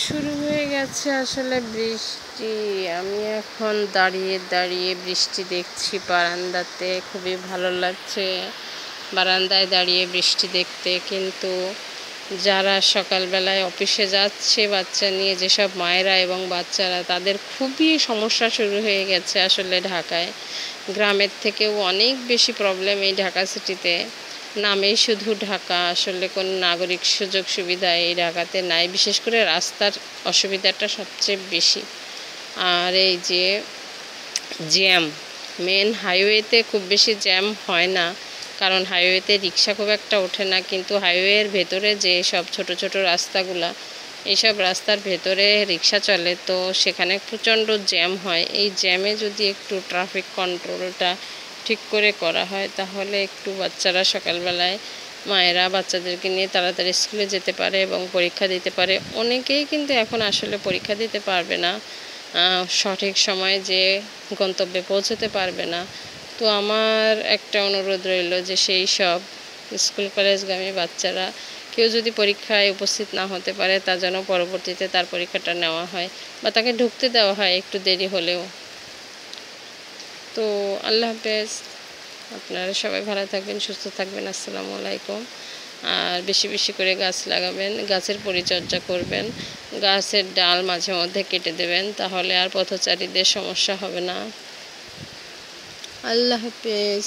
শুরু হয়ে গেছে আসলে বৃষ্টি। আমি এখন দাঁড়িয়ে দাঁড়িয়ে বৃষ্টি দেখছি বারান্দাতে, খুবই ভালো লাগছে বারান্দায় দাঁড়িয়ে বৃষ্টি দেখতে। কিন্তু যারা সকালবেলায় অফিসে যাচ্ছে বাচ্চা নিয়ে, যেসব মায়েরা এবং বাচ্চারা, তাদের খুবই সমস্যা শুরু হয়ে গেছে আসলে ঢাকায়। গ্রামের থেকেও অনেক বেশি প্রবলেম এই ঢাকা সিটিতে। নামেই শুধু ঢাকা, আসলে কোনো নাগরিক সুযোগ সুবিধা এই ঢাকাতে নাই। বিশেষ করে রাস্তার অসুবিধাটা সবচেয়ে বেশি। আর এই যে জ্যাম, মেন হাইওয়েতে খুব বেশি জ্যাম হয় না, কারণ হাইওয়েতে রিক্সা খুব একটা ওঠে না। কিন্তু হাইওয়ের ভেতরে যে সব ছোট ছোট রাস্তাগুলা, এইসব রাস্তার ভেতরে রিক্সা চলে, তো সেখানে প্রচণ্ড জ্যাম হয়। এই জ্যামে যদি একটু ট্রাফিক কন্ট্রোলটা ঠিক করে করা হয়, তাহলে একটু বাচ্চারা সকালবেলায়, মায়েরা বাচ্চাদেরকে নিয়ে তাড়াতাড়ি স্কুলে যেতে পারে এবং পরীক্ষা দিতে পারে। অনেকেই কিন্তু এখন আসলে পরীক্ষা দিতে পারবে না, সঠিক সময়ে যে গন্তব্যে পৌঁছতে পারবে না। তো আমার একটা অনুরোধ রইল যে সেই সব স্কুল কলেজগামী বাচ্চারা কেউ যদি পরীক্ষায় উপস্থিত না হতে পারে, তা যেন পরবর্তীতে তার পরীক্ষাটা নেওয়া হয় বা তাকে ঢুকতে দেওয়া হয় একটু দেরি হলেও। তো আল্লাহ হাফেজ, আপনারা সবাই ভালো থাকবেন, সুস্থ থাকবেন। আসসালামু আলাইকুম। আর বেশি বেশি করে গাছ লাগাবেন, গাছের পরিচর্যা করবেন, গাছের ডাল মাঝে মধ্যে কেটে দেবেন, তাহলে আর পথচারীদের সমস্যা হবে না। আল্লাহ হাফেজ।